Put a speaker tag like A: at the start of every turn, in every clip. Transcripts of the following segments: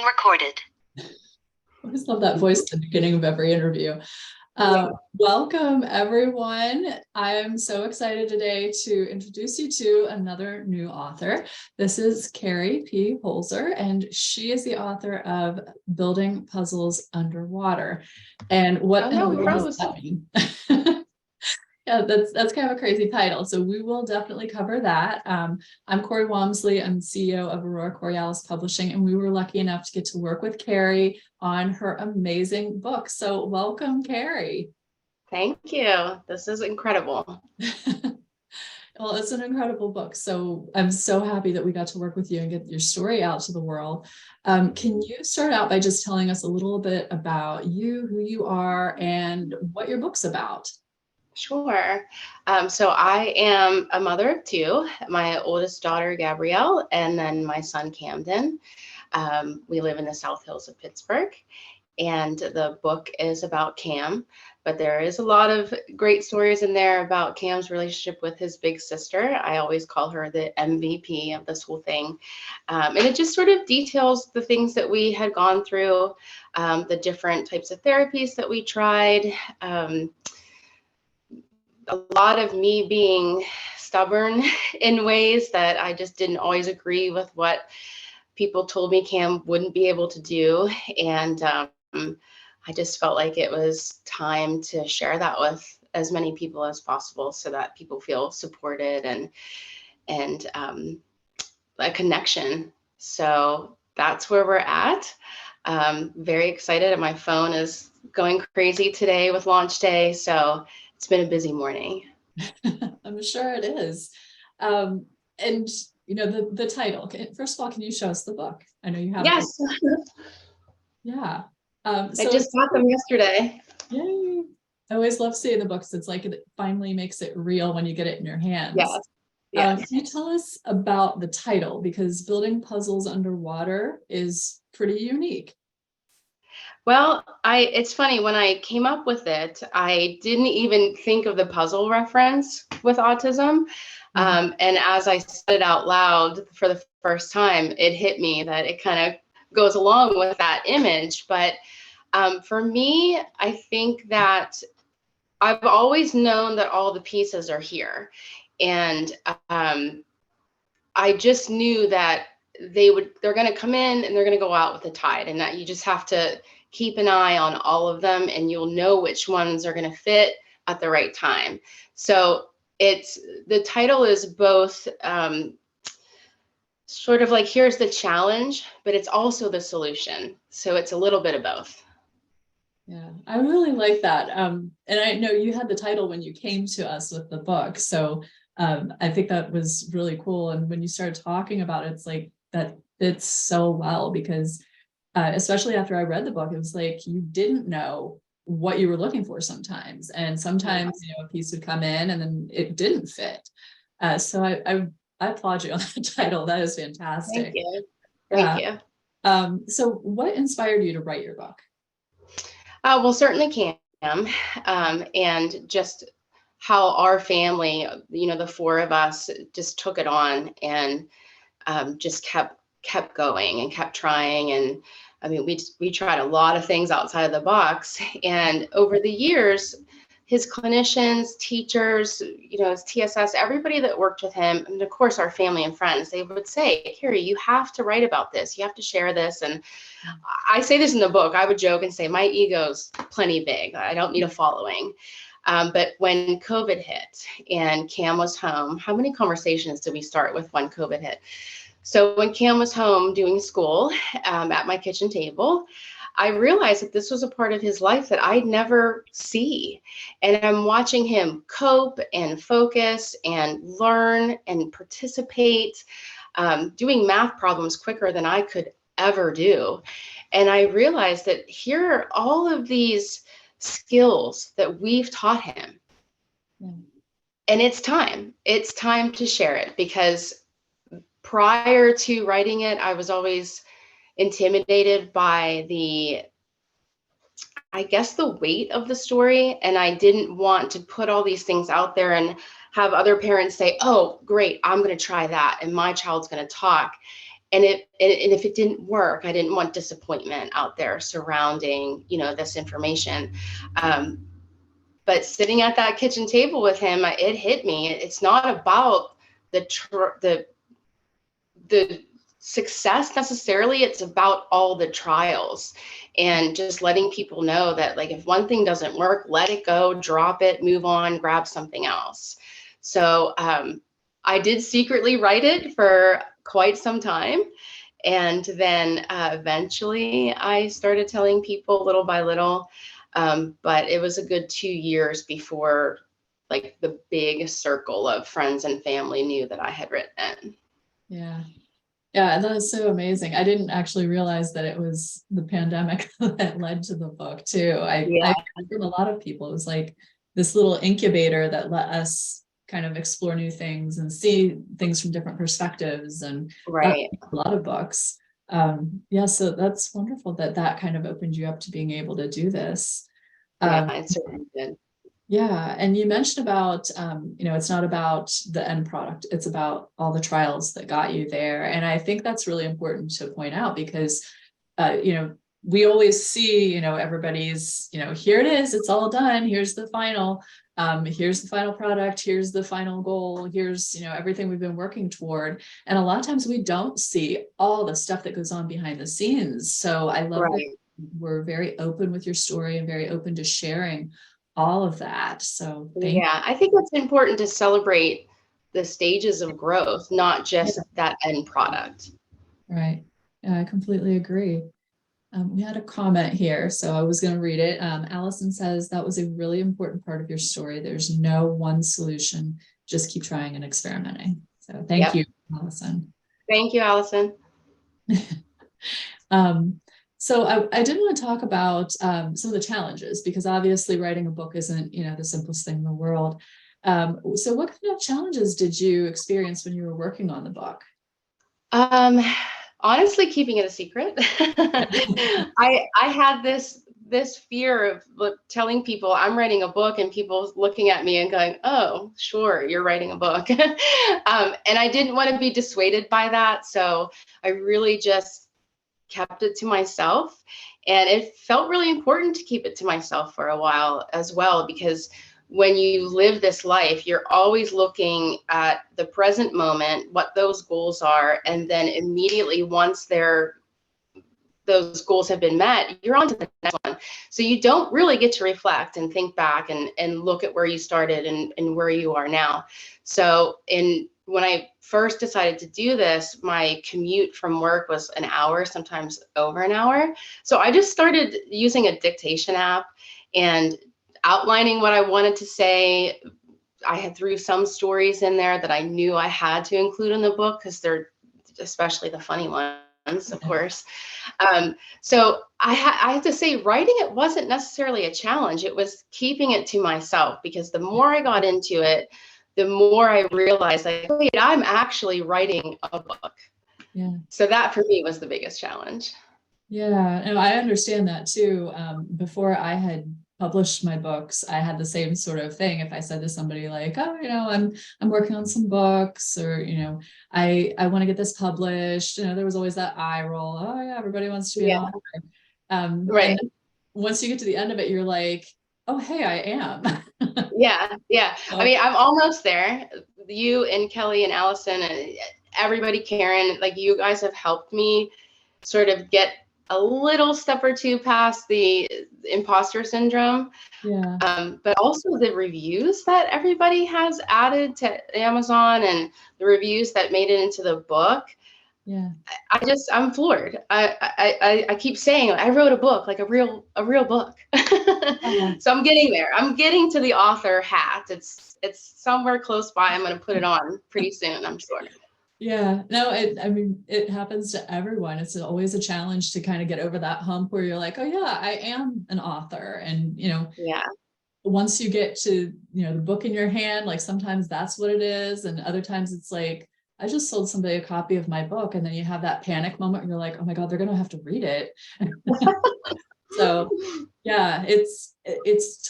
A: being recorded.
B: I always love that voice at the beginning of every interview. Welcome, everyone. I'm so excited today to introduce you to another new author. This is Carrie P. Holzer, and she is the author of Building Puzzles Underwater. And what does that mean? Yeah, that's kind of a crazy title. So we will definitely cover that. I'm Corey Walmsley. I'm CEO of Aurora Borealis Publishing, and we were lucky enough to get to work with Carrie on her amazing book. So welcome, Carrie.
C: Thank you. This is incredible.
B: Well, it's an incredible book. So I'm so happy that we got to work with you and get your story out to the world. Can you start out by just telling us a little bit about you, who you are, and what your book's about?
C: Sure. So I am a mother of two, my oldest daughter, Gabrielle, and then my son, Camden. We live in the South Hills of Pittsburgh, and the book is about Cam, but there is a lot of great stories in there about Cam's relationship with his big sister. I always call her the MVP of this whole thing. And it just sort of details the things that we had gone through, the different types of therapies that we tried, a lot of me being stubborn in ways that I just didn't always agree with what people told me Cam wouldn't be able to do. And I just felt like it was time to share that with as many people as possible so that people feel supported and a connection. So that's where we're at. Very excited. My phone is going crazy today with launch day. So it's been a busy morning.
B: I'm sure it is. And you know, the title, first of all, can you show us the book? I know you have.
C: Yes.
B: Yeah.
C: I just got them yesterday.
B: Yay. I always love seeing the books. It's like it finally makes it real when you get it in your hands.
C: Yes. Yes.
B: Can you tell us about the title? Because Building Puzzles Underwater is pretty unique.
C: Well, it's funny, when I came up with it, I didn't even think of the puzzle reference with autism. And as I said it out loud for the first time, it hit me that it kind of goes along with that image. But for me, I think that I've always known that all the pieces are here. And I just knew that they're going to come in and they're going to go out with the tide, and that you just have to keep an eye on all of them and you'll know which ones are going to fit at the right time. So the title is both sort of like, here's the challenge, but it's also the solution. So it's a little bit of both.
B: Yeah, I really like that. And I know you had the title when you came to us with the book. So I think that was really cool. And when you started talking about it, it's like that fits so well, because especially after I read the book, it was like you didn't know what you were looking for sometimes. And sometimes, you know, a piece would come in and then it didn't fit. So I applaud you on that title. That is fantastic.
C: Thank you. Thank you.
B: So what inspired you to write your book?
C: Well, certainly Cam, and just how our family, you know, the four of us just took it on and just kept going and kept trying. And I mean, we tried a lot of things outside of the box, and over the years, his clinicians, teachers, you know, his TSS, everybody that worked with him, and of course our family and friends, they would say, Carrie, you have to write about this. You have to share this. And I say this in the book. I would joke and say my ego's plenty big. I don't need a following. But when COVID hit and Cam was home, how many conversations did we start with when COVID hit? So when Cam was home doing school at my kitchen table, I realized that this was a part of his life that I'd never see. And I'm watching him cope and focus and learn and participate, doing math problems quicker than I could ever do. And I realized that here are all of these skills that we've taught him. And it's time to share it, because prior to writing it, I was always intimidated by the weight of the story. And I didn't want to put all these things out there and have other parents say, oh, great, I'm going to try that, and my child's going to talk. and if it didn't work, I didn't want disappointment out there surrounding, this information. But sitting at that kitchen table with him, it hit me. It's not about the success necessarily. It's about all the trials, and just letting people know that, like, if one thing doesn't work, let it go, drop it, move on, grab something else. So I did secretly write it for quite some time. And then eventually I started telling people little by little. But it was a good 2 years before, like, the big circle of friends and family knew that I had written.
B: Yeah. Yeah, that is so amazing. I didn't actually realize that it was the pandemic that led to the book too. I
C: Yeah,
B: from a lot of people, it was like this little incubator that let us kind of explore new things and see things from different perspectives, and
C: right.
B: a lot of books. Yeah, so that's wonderful that that kind of opened you up to being able to do this.
C: Yeah,
B: Um,
C: it certainly did.
B: yeah, and you mentioned about, it's not about the end product, it's about all the trials that got you there. And I think that's really important to point out because, we always see, everybody's, here it is, it's all done, here's the final, here's the final product, here's the final goal, here's, everything we've been working toward. And a lot of times we don't see all the stuff that goes on behind the scenes. So I love that
C: Right.
B: we're very open with your story and very open to sharing all of that. So thank
C: Yeah, I think it's important to celebrate the stages of growth, not
B: you.
C: just that end product.
B: Right. Yeah, I completely agree. We had a comment here, so I was going to read it. Allison says that was a really important part of your story. There's no one solution. Just keep trying and experimenting. So thank
C: Yep.
B: you, Allison.
C: Thank you, Allison.
B: Um, so I did want to talk about some of the challenges, because obviously writing a book isn't, the simplest thing in the world. So what kind of challenges did you experience when you were working on the book?
C: Um, Honestly, keeping it a secret. I had this fear of telling people I'm writing a book, and people looking at me and going, "Oh, sure, you're writing a book." And I didn't want to be dissuaded by that, so I really just kept it to myself. And it felt really important to keep it to myself for a while as well, because when you live this life, you're always looking at the present moment, what those goals are, and then immediately once those goals have been met, you're on to the next one. So you don't really get to reflect and think back and look at where you started and where you are now. So when I first decided to do this, my commute from work was an hour, sometimes over an hour. So I just started using a dictation app and outlining what I wanted to say. I had threw some stories in there that I knew I had to include in the book because they're, especially the funny ones, of course. So I have to say, writing it wasn't necessarily a challenge. It was keeping it to myself, because the more I got into it, the more I realized, like, wait, I'm actually writing a book.
B: Yeah.
C: So that for me was the biggest challenge.
B: Yeah, and I understand that too. Before I had published my books, I had the same sort of thing. If I said to somebody like, "Oh, I'm working on some books," or I want to get this published," there was always that eye roll. Oh yeah, everybody wants to be an
C: Yeah,
B: author. And
C: right.
B: then once you get to the end of it, you're like, "Oh, hey, I am."
C: Yeah, yeah. I
B: So,
C: mean, I'm almost there. You and Kelly and Allison and everybody, Karen, like, you guys have helped me sort of get a little step or two past the imposter syndrome.
B: yeah,
C: But also the reviews that everybody has added to Amazon, and the reviews that made it into the book.
B: yeah.
C: I'm floored. I keep saying I wrote a book, like a real book.
B: Yeah.
C: So I'm getting there. I'm getting to the author hat. It's somewhere close by. I'm going to put it on pretty soon, I'm sure.
B: Yeah, no, I mean, it happens to everyone. It's always a challenge to kind of get over that hump where you're like, oh yeah, I am an author. And,
C: Yeah.
B: once you get to, the book in your hand, like sometimes that's what it is. And other times it's like, I just sold somebody a copy of my book. And then you have that panic moment where you're like, oh my God, they're going to have to read it. So yeah, it's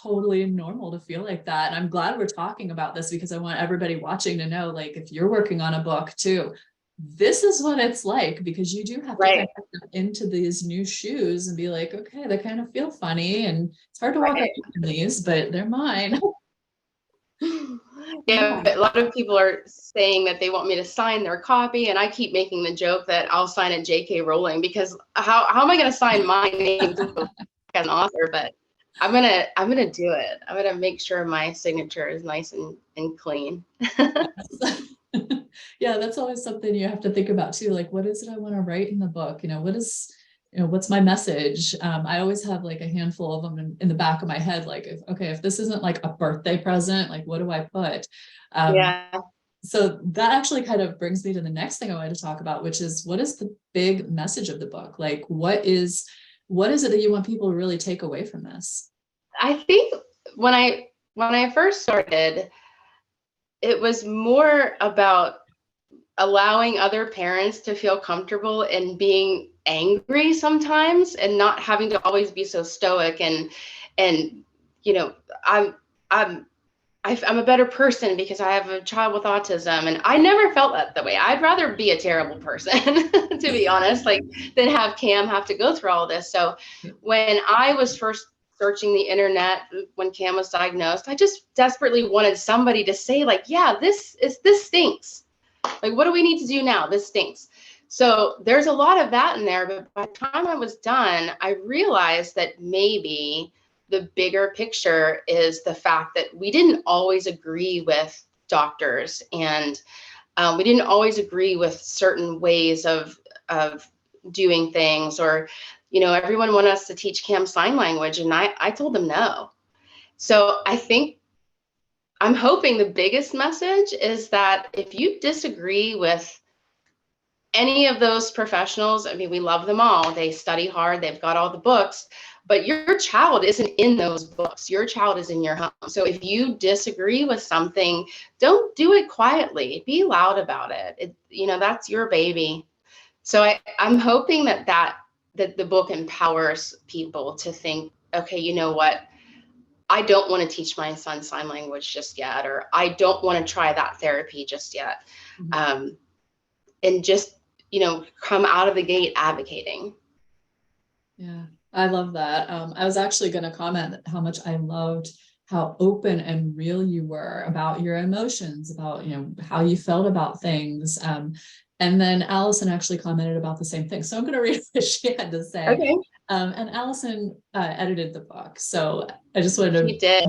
B: totally normal to feel like that. And I'm glad we're talking about this, because I want everybody watching to know, like, if you're working on a book too, this is what it's like, because you do have to
C: Right.
B: kind of get into these new shoes and be like, okay, they kind of feel funny and it's hard to walk
C: Right.
B: around in these, but they're mine.
C: Yeah, a lot of people are saying that they want me to sign their copy, and I keep making the joke that I'll sign it J.K. Rowling, because how am I going to sign my name to as an author? But I'm gonna do it. I'm gonna make sure my signature is nice and clean.
B: Yeah, that's always something you have to think about too. Like, what is it I want to write in the book? What's my message? I always have like a handful of them in the back of my head. Like, if this isn't like a birthday present, like, what do I put?
C: Yeah,
B: So that actually kind of brings me to the next thing I wanted to talk about, which is, what is the big message of the book? Like, what is it that you want people to really take away from this?
C: I think when I first started, it was more about allowing other parents to feel comfortable in being angry sometimes, and not having to always be so stoic, and you know i'm i'm I'm a better person because I have a child with autism, and I never felt that way. I'd rather be a terrible person, to be honest, like, than have Cam have to go through all this. So when I was first searching the internet when Cam was diagnosed, I just desperately wanted somebody to say, like, yeah, this stinks. Like, what do we need to do now? This stinks. So there's a lot of that in there. But by the time I was done, I realized that maybe the bigger picture is the fact that we didn't always agree with doctors, and we didn't always agree with certain ways of doing things, or everyone wanted us to teach Cam sign language, and I told them no. So I think I'm hoping the biggest message is that if you disagree with any of those professionals, I mean, we love them all. They study hard, they've got all the books, but your child isn't in those books. Your child is in your home. So if you disagree with something, don't do it quietly. Be loud about it. That's your baby. So I'm hoping that the book empowers people to think, okay, you know what? I don't want to teach my son sign language just yet, or I don't want to try that therapy just yet. Um, and just, come out of the gate advocating.
B: Yeah, I love that. I was actually going to comment how much I loved how open and real you were about your emotions, about, how you felt about things. And then Allison actually commented about the same thing. So I'm going to read what she had to say.
C: Okay.
B: And Allison edited the book. So I just wanted
C: She did.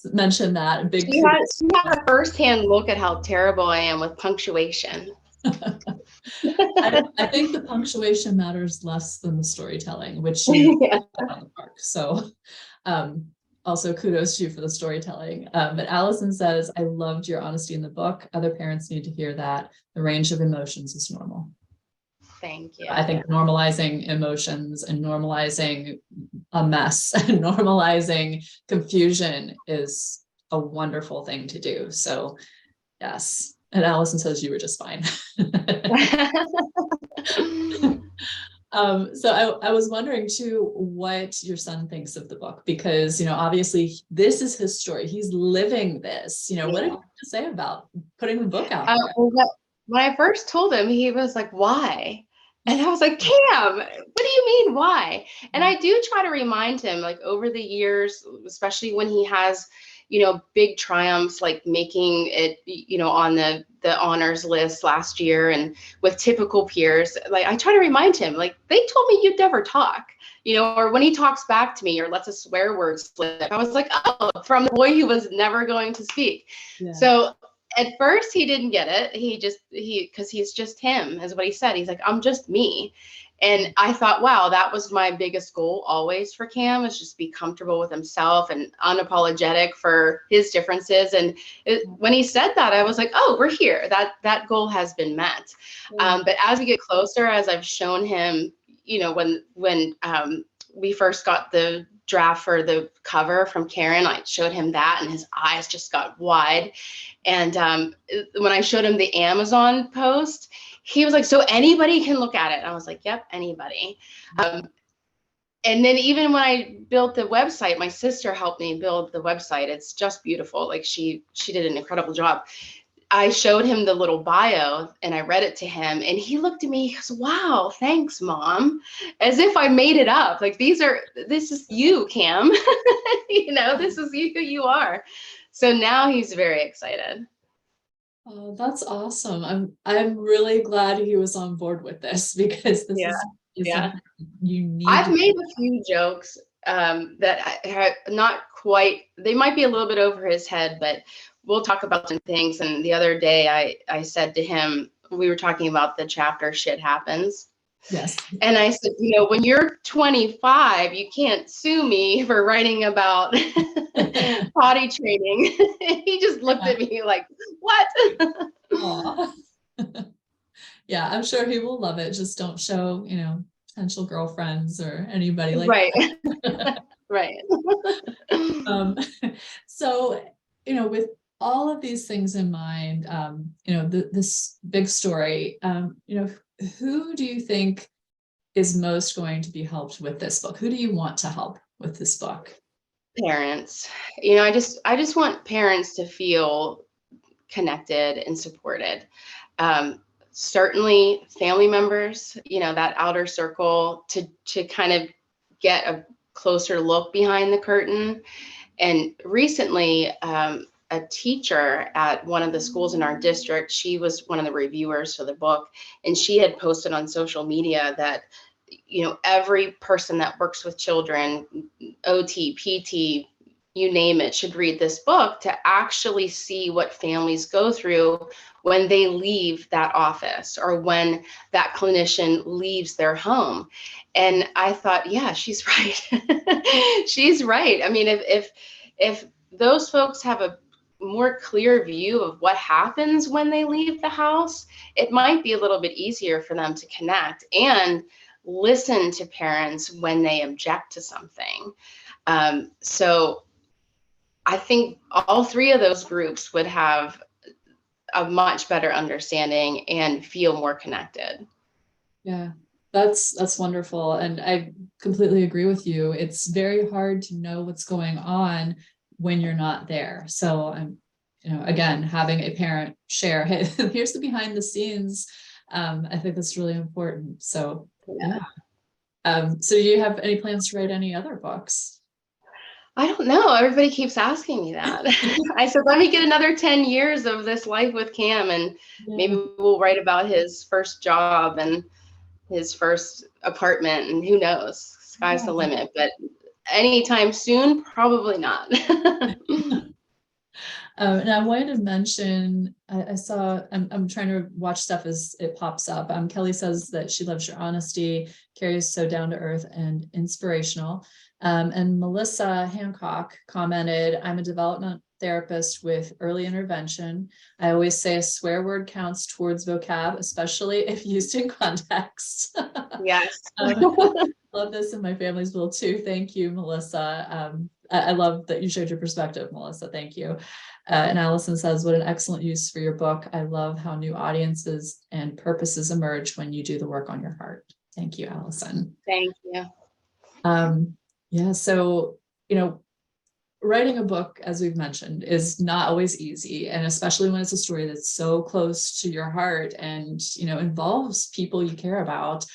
B: to mention that.
C: She had a firsthand look at how terrible I am with punctuation.
B: I think the punctuation matters less than the storytelling, which you
C: Yeah.
B: on the park. So also kudos to you for the storytelling. But Allison says, I loved your honesty in the book. Other parents need to hear that. The range of emotions is normal.
C: Thank you.
B: I think normalizing emotions and normalizing a mess and normalizing confusion is a wonderful thing to do. So yes. And Allison says you were just fine. So I was wondering too, what your son thinks of the book, because, obviously this is his story. He's living this, what did you have to say about putting the book out there?
C: When I first told him, he was like, why? And I was like, Cam, what do you mean, why? And I do try to remind him, like, over the years, especially when he has, big triumphs, like making it, on the honors list last year, and with typical peers, like, I try to remind him, like, they told me you'd never talk, or when he talks back to me or lets a swear word slip, I was like, oh, from the boy who was never going to speak. Yeah. So at first he didn't get it. Because he's just him, is what he said. He's like, I'm just me. And I thought, wow, that was my biggest goal always for Cam, is just be comfortable with himself and unapologetic for his differences. And when he said that, I was like, oh, we're here. That goal has been met. But as we get closer, as I've shown him, when we first got the draft for the cover from Karen, I showed him that, and his eyes just got wide. And when I showed him the Amazon post, he was like, so anybody can look at it? I was like, yep, anybody. And then even when I built the website, my sister helped me build the website. It's just beautiful. Like, she did an incredible job. I showed him the little bio and I read it to him, and he looked at me, he goes, wow, thanks, Mom. As if I made it up. Like, this is you, Cam. This is you who you are. So now he's very excited.
B: Oh, that's awesome. I'm really glad he was on board with this, because this
C: Yeah.
B: is
C: Yeah.
B: something you need
C: I've
B: to.
C: made a few jokes that not quite, they might be a little bit over his head, but we'll talk about some things. And the other day I said to him, we were talking about the chapter Shit Happens.
B: Yes.
C: And I said, when you're 25, you can't sue me for writing about potty training. He just looked at me like, what?
B: Aw. Yeah, I'm sure he will love it. Just don't show, potential girlfriends or anybody like
C: Right.
B: that.
C: Right.
B: Um, so, with all of these things in mind, this big story, who do you think is most going to be helped with this book? Who do you want to help with this book?
C: Parents. I just want parents to feel connected and supported. Certainly family members, that outer circle, to kind of get a closer look behind the curtain. And recently, a teacher at one of the schools in our district, she was one of the reviewers for the book, and she had posted on social media that, every person that works with children, OT, PT, you name it, should read this book to actually see what families go through when they leave that office or when that clinician leaves their home. And I thought, yeah, she's right. She's right. I mean, if those folks have a more clear view of what happens when they leave the house, it might be a little bit easier for them to connect and listen to parents when they object to something. So I think all three of those groups would have a much better understanding and feel more connected.
B: Yeah, that's wonderful. And I completely agree with you. It's very hard to know what's going on when you're not there. So I'm, again, having a parent share, hey, here's the behind the scenes. I think that's really important. So yeah. So do you have any plans to write any other books?
C: I don't know. Everybody keeps asking me that. I said, let me get another 10 years of this life with Cam, and maybe
B: Yeah.
C: we'll write about his first job and his first apartment, and who knows? Sky's the
B: Yeah.
C: limit. But anytime soon, probably not.
B: And I wanted to mention, I saw, I'm trying to watch stuff as it pops up. Kelly says that she loves your honesty. Carrie is so down to earth and inspirational. And Melissa Hancock commented, I'm a development therapist with early intervention. I always say a swear word counts towards vocab, especially if used in context.
C: Yes.
B: Love this, and my family's will too. Thank you, Melissa. I love that you shared your perspective, Melissa. Thank you. And Allison says, what an excellent use for your book. I love how new audiences and purposes emerge when you do the work on your heart. Thank you, Allison.
C: Thank you.
B: Yeah, so, writing a book, as we've mentioned, is not always easy. And especially when it's a story that's so close to your heart and, involves people you care about.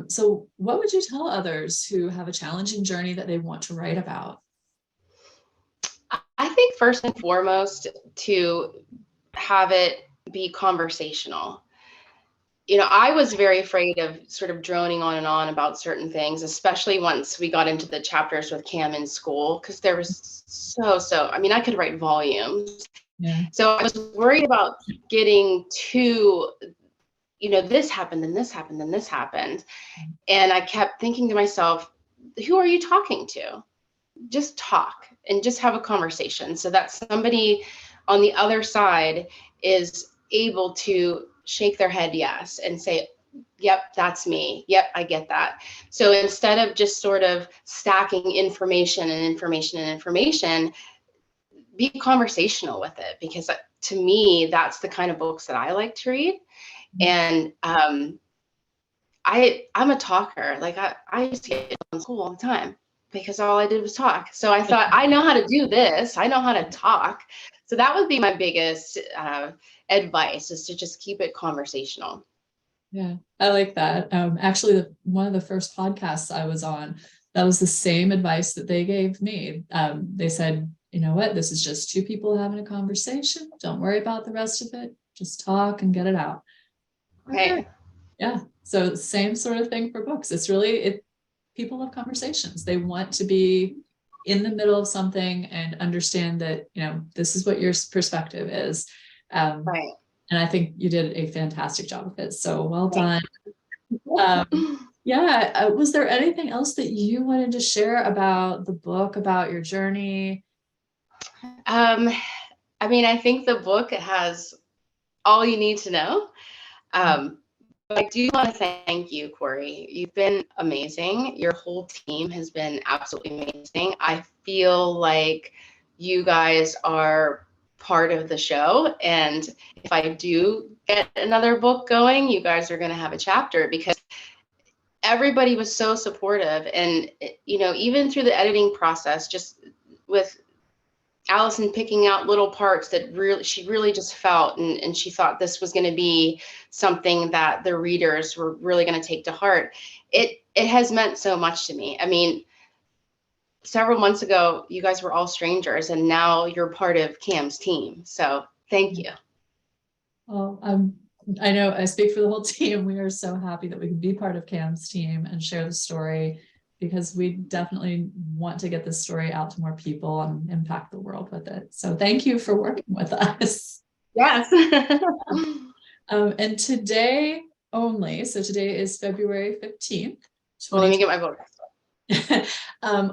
B: So what would you tell others who have a challenging journey that they want to write about?
C: I think first and foremost, to have it be conversational. I was very afraid of sort of droning on and on about certain things, especially once we got into the chapters with Cam in school, because there was I mean, I could write volumes.
B: Yeah.
C: So I was worried about getting to, this happened and this happened and this happened. And I kept thinking to myself, who are you talking to? Just talk and just have a conversation so that somebody on the other side is able to shake their head yes and say, yep, that's me. Yep, I get that. So instead of just sort of stacking information and information and information, be conversational with it, because to me, that's the kind of books that I like to read. And I'm a talker. Like I used to get in school all the time. because all I did was talk. So I thought, I know how to do this. I know how to talk. So that would be my biggest advice, is to just keep it conversational.
B: Yeah, I like that. Actually, one of the first podcasts I was on, that was the same advice that they gave me. They said, you know what, this is just two people having a conversation. Don't worry about the rest of it. Just talk and get it out.
C: Right.
B: Yeah. So same sort of thing for books. It's really it. People have conversations. They want to be in the middle of something and understand that, you know, this is what your perspective is.
C: Right.
B: And I think you did a fantastic job of it. So well
C: Thank
B: done.
C: you.
B: Yeah. Was there anything else that you wanted to share about the book, about your journey?
C: Um, I mean, I think the book has all you need to know. But I do want to thank you, Corey. You've been amazing. Your whole team has been absolutely amazing. I feel like you guys are part of the show. And if I do get another book going, you guys are going to have a chapter, because everybody was so supportive. And, you know, even through the editing process, just with Allison picking out little parts that she really just felt, and she thought this was going to be something that the readers were really going to take to heart. It has meant so much to me. I mean, several months ago, you guys were all strangers, and now you're part of Cam's team. So thank you.
B: Well, I know I speak for the whole team. We are so happy that we can be part of Cam's team and share the story, because we definitely want to get this story out to more people and impact the world with it. So thank you for working with us.
C: Yes.
B: And today only, so today is February 15th.
C: Well, let me get my book.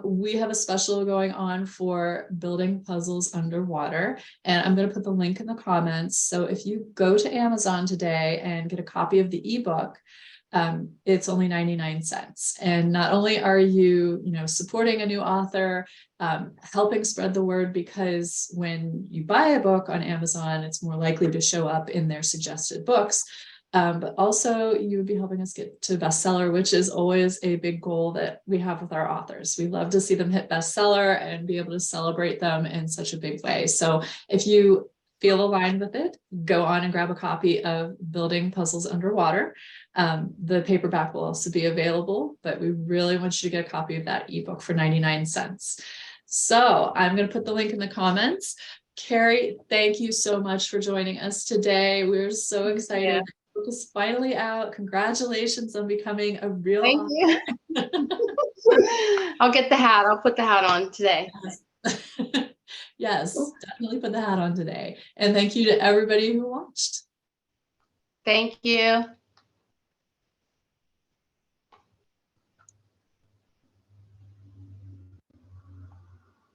B: We have a special going on for building puzzles underwater, and I'm going to put the link in the comments. So if you go to Amazon today and get a copy of the ebook, it's only 99 cents. And not only are you, supporting a new author, helping spread the word, because when you buy a book on Amazon, it's more likely to show up in their suggested books. But also you would be helping us get to bestseller, which is always a big goal that we have with our authors. We love to see them hit bestseller and be able to celebrate them in such a big way. So if you feel aligned with it, go on and grab a copy of Building Puzzles Underwater. The paperback will also be available, but we really want you to get a copy of that ebook for 99 cents. So I'm going to put the link in the comments. Carrie, thank you so much for joining us today. We're so excited.
C: Yeah.
B: The book is finally out. Congratulations on becoming a real
C: Thank
B: author.
C: you. I'll get the hat. I'll put the hat on today.
B: Yes, definitely put the hat on today. And thank you to everybody who watched.
C: Thank you.